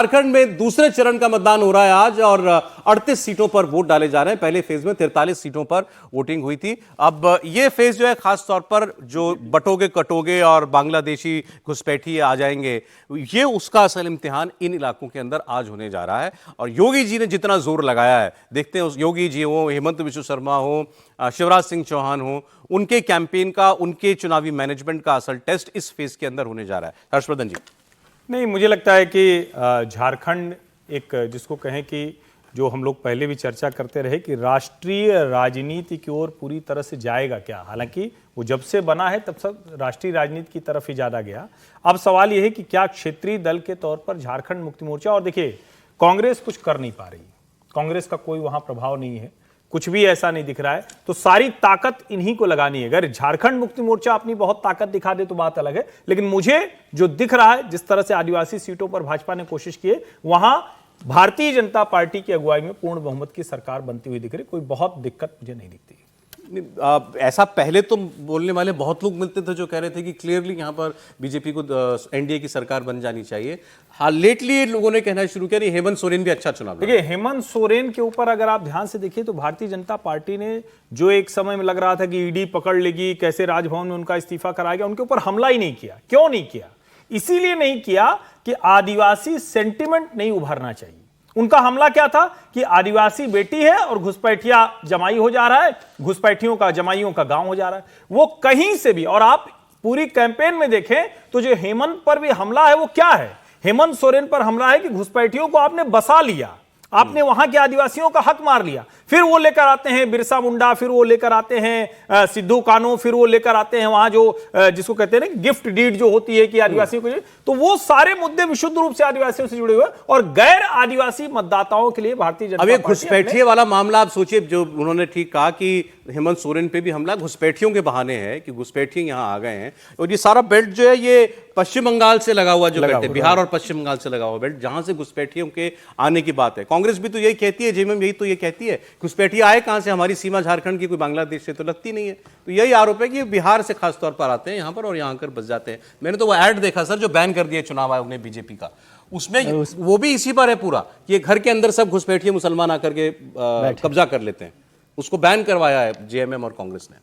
झारखंड में दूसरे चरण का मतदान हो रहा है आज और 38 सीटों पर वोट डाले जा रहे हैं। पहले फेज में 43 सीटों पर वोटिंग हुई थी। अब ये फेज जो है खास तौर पर जो बटोगे कटोगे और बांग्लादेशी घुसपैठिए आ जाएंगे, ये उसका असल इम्तिहान इन इलाकों के अंदर आज होने जा रहा है। और योगी जी ने जितना जोर लगाया है, देखते हैं उस योगी जी हो, हेमंत बिश्व शर्मा हो, शिवराज सिंह चौहान हो, उनके कैंपेन का, उनके चुनावी मैनेजमेंट का असल टेस्ट इस फेज के अंदर होने जा रहा है। हर्षवर्धन जी। नहीं, मुझे लगता है कि झारखंड एक जिसको कहें कि जो हम लोग पहले भी चर्चा करते रहे कि राष्ट्रीय राजनीति की ओर पूरी तरह से जाएगा क्या। हालांकि वो जब से बना है तब सब राष्ट्रीय राजनीति की तरफ ही ज़्यादा गया। अब सवाल यह है कि क्या क्षेत्रीय दल के तौर पर झारखंड मुक्ति मोर्चा, और देखिए कांग्रेस कुछ कर नहीं पा रही, कांग्रेस का कोई वहाँ प्रभाव नहीं है, कुछ भी ऐसा नहीं दिख रहा है, तो सारी ताकत इन्हीं को लगानी है। अगर झारखंड मुक्ति मोर्चा अपनी बहुत ताकत दिखा दे तो बात अलग है, लेकिन मुझे जो दिख रहा है, जिस तरह से आदिवासी सीटों पर भाजपा ने कोशिश की है, वहां भारतीय जनता पार्टी की अगुवाई में पूर्ण बहुमत की सरकार बनती हुई दिख रही। कोई बहुत दिक्कत मुझे नहीं दिखती। ऐसा पहले तो बोलने वाले बहुत लोग मिलते थे जो कह रहे थे कि क्लियरली यहाँ पर बीजेपी को एनडीए की सरकार बन जानी चाहिए। हाँ, लेटली लोगों ने कहना शुरू किया हेमंत सोरेन भी अच्छा चुनाव। देखिए, हेमंत सोरेन के ऊपर अगर आप ध्यान से देखिए तो भारतीय जनता पार्टी ने जो एक समय में लग रहा था कि ईडी पकड़ लेगी, कैसे राजभवन में उनका इस्तीफा कराया गया, उनके ऊपर हमला ही नहीं किया। क्यों नहीं किया? इसीलिए नहीं किया कि आदिवासी सेंटिमेंट नहीं उभरना चाहिए। उनका हमला क्या था कि आदिवासी बेटी है और घुसपैठिया जमाई हो जा रहा है, घुसपैठियों का जमाइयों का गांव हो जा रहा है। वो कहीं से भी, और आप पूरी कैंपेन में देखें तो जो हेमंत पर भी हमला है वो क्या है? हेमंत सोरेन पर हमला है कि घुसपैठियों को आपने बसा लिया, आपने वहां के आदिवासियों का हक मार लिया। फिर वो लेकर आते हैं बिरसा मुंडा, फिर वो लेकर आते हैं सिद्धू कानू, फिर वो लेकर आते हैं वहां जो जिसको कहते हैं ना गिफ्ट डीड जो होती है कि आदिवासियों को, तो वो सारे मुद्दे विशुद्ध रूप से आदिवासियों से जुड़े हुए और गैर आदिवासी मतदाताओं के लिए भारतीय जनता पार्टी। अब घुसपैठिए वाला मामला आप सोचिए, जो उन्होंने ठीक कहा कि हेमंत सोरेन पे भी हमला घुसपैठियों के बहाने है कि घुसपैठिए यहां आ गए हैं। और ये सारा बेल्ट जो है ये पश्चिम बंगाल से लगा हुआ जो बेल्ट है, बिहार और पश्चिम बंगाल से लगा हुआ बेल्ट, जहां से घुसपैठियों के आने की बात है। कांग्रेस भी तो यही कहती है, जेएमएम यही तो ये कहती है, घुसपैठिए आए कहां से? हमारी सीमा झारखंड की कोई बांग्लादेश से तो लगती नहीं है। तो यही आरोप है कि बिहार से खास तौर पर आते हैं यहां पर और यहां आकर बस जाते हैं। मैंने तो वो ऐड देखा सर जो बैन कर दिया चुनाव आयोग ने बीजेपी का, उसमें वो भी इसी पर है पूरा, ये घर के अंदर सब घुसपैठिए मुसलमान आकर के कब्जा कर लेते हैं। उसको बैन करवाया है जेएमएम और कांग्रेस ने।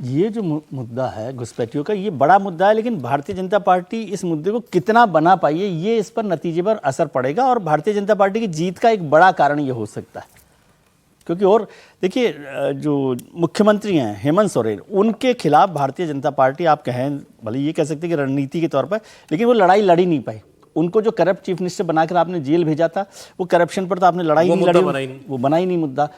ये जो मुद्दा है घुसपैठियों का, ये बड़ा मुद्दा है, लेकिन भारतीय जनता पार्टी इस मुद्दे को कितना बना पाई है, ये इस पर नतीजे पर असर पड़ेगा। और भारतीय जनता पार्टी की जीत का एक बड़ा कारण ये हो सकता है, क्योंकि और देखिए जो मुख्यमंत्री हैं हेमंत सोरेन, उनके खिलाफ भारतीय जनता पार्टी, आप कहें भले ये कह सकते हैं कि रणनीति के तौर पर, लेकिन वो लड़ाई लड़ी नहीं पाई। उनको जो करप्ट चीफ मिनिस्टर बनाकर आपने जेल भेजा था, वो करप्शन पर तो आपने लड़ाई नहीं लड़ी, वो बना ही नहीं मुद्दा।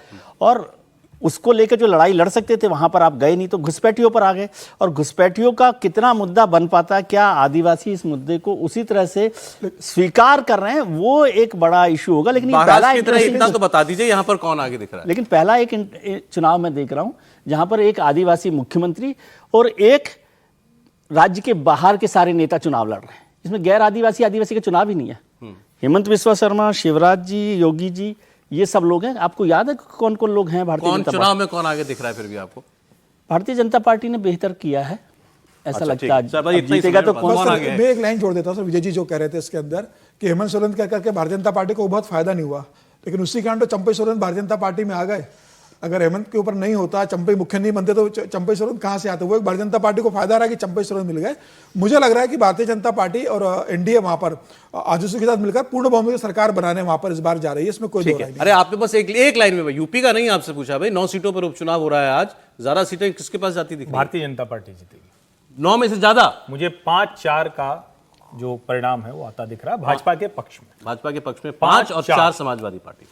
और उसको लेकर जो लड़ाई लड़ सकते थे वहां पर आप गए नहीं, तो घुसपैठियों पर आ गए। और घुसपैठियों का कितना मुद्दा बन पाता, क्या आदिवासी इस मुद्दे को उसी तरह से स्वीकार कर रहे हैं, वो एक बड़ा इशू होगा। लेकिन पहला इतना तो बता दीजिए यहां पर कौन आगे दिख रहा है। लेकिन पहला एक चुनाव में देख रहा हूं जहां पर एक आदिवासी मुख्यमंत्री और एक राज्य के बाहर के सारे नेता चुनाव लड़ रहे हैं। इसमें गैर आदिवासी का चुनाव ही नहीं है। हेमंत बिश्व शर्मा, शिवराज जी, योगी जी, ये सब लोग हैं। आपको याद है कौन कौन लोग हैं भारतीय जनता पार्टी? चुनाव में कौन आगे दिख रहा है फिर भी आपको? भारतीय जनता पार्टी ने बेहतर किया है ऐसा लगता है। जीतेगा तो कौन आगे है? मैं एक लाइन जोड़ देता हूं सर, विजय जी जो कह रहे थे इसके अंदर कि हेमंत सोरेन कह करके भारतीय जनता पार्टी को बहुत फायदा नहीं हुआ, लेकिन उसी कारण तो चंपई सोरेन भारतीय जनता पार्टी में आ गए। अगर हेमंत के ऊपर नहीं होता, चंपई मुख्य नहीं बनते, तो चंपई सोरेन कहां से आते? वो एक भारतीय जनता पार्टी को फायदा रहा कि चंपई सोरेन मिल गए। मुझे लग रहा है कि भारतीय जनता पार्टी और एनडीए वहां पर आजसू के साथ मिलकर पूर्ण बहुमत की सरकार बनाने वहां पर इस बार जा रही है, इसमें कोई दो राय नहीं। अरे आपने बस एक लाइन में, यूपी का नहीं आपसे पूछा भाई, 9 सीटों पर उपचुनाव हो रहा है आज, ज्यादा सीटें किसके पास जाती दिख? भारतीय जनता पार्टी जीतेगी 9 में से ज्यादा। मुझे 5-4 का जो परिणाम है वो आता दिख रहा है भाजपा के पक्ष में। भाजपा के पक्ष में 5 और 4 समाजवादी पार्टी।